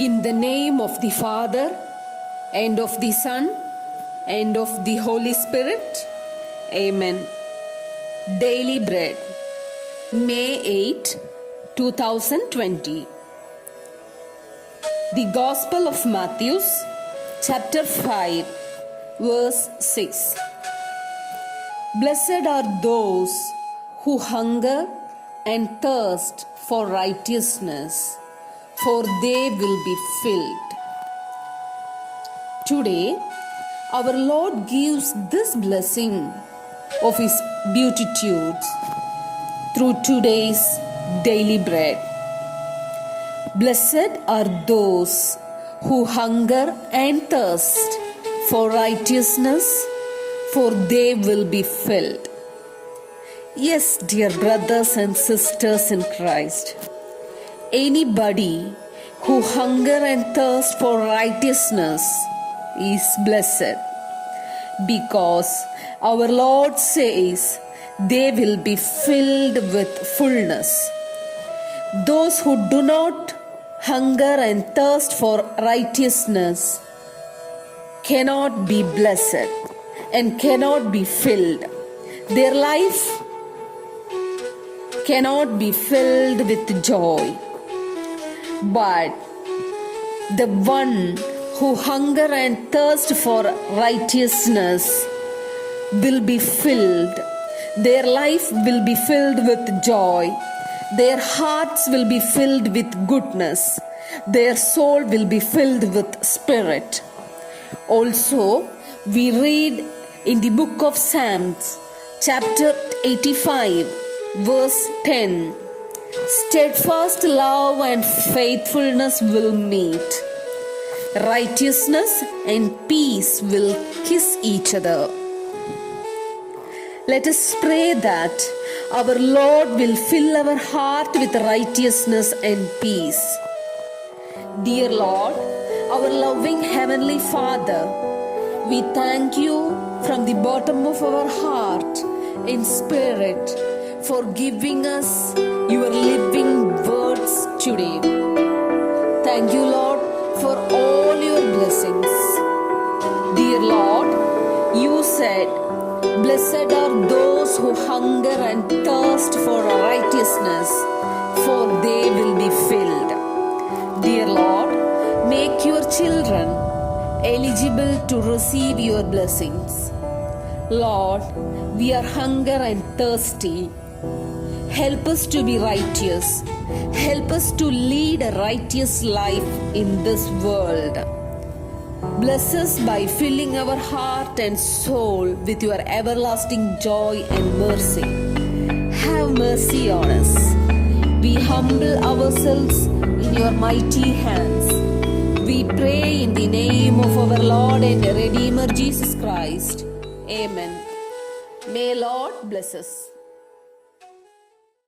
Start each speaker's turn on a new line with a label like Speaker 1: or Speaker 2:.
Speaker 1: In the name of the Father, and of the Son, and of the Holy Spirit. Amen. Daily Bread, May 8, 2020. The Gospel of Matthew, chapter 5, verse 6. Blessed are those who hunger and thirst for righteousness, for they will be filled. Today, our Lord gives this blessing of His beatitudes through today's daily bread. Blessed are those who hunger and thirst for righteousness, for they will be filled. Yes, dear brothers and sisters in Christ, anybody who hunger and thirst for righteousness is blessed, because our Lord says they will be filled with fullness. Those who do not hunger and thirst for righteousness cannot be blessed and cannot be filled. Their life cannot be filled with joy. But the one who hunger and thirst for righteousness will be filled. Their life will be filled with joy. Their hearts will be filled with goodness. Their soul will be filled with spirit. Also, we read in the book of Psalms, chapter 85, verse 10, steadfast love and faithfulness will meet. Righteousness and peace will kiss each other. Let us pray that our Lord will fill our heart with righteousness and peace. Dear Lord, our loving Heavenly Father, we thank you from the bottom of our heart in spirit for giving us your living words today. Thank you, Lord, for all your blessings. Dear Lord, you said, blessed are those who hunger and thirst for righteousness, for they will be filled. Dear Lord, make your children eligible to receive your blessings. Lord, we are hunger and thirsty. Help us to be righteous. Help us to lead a righteous life in this world. Bless us by filling our heart and soul with your everlasting joy and mercy. Have mercy on us. We humble ourselves in your mighty hands. We pray in the name of our Lord and Redeemer Jesus Christ. Amen. May Lord bless us.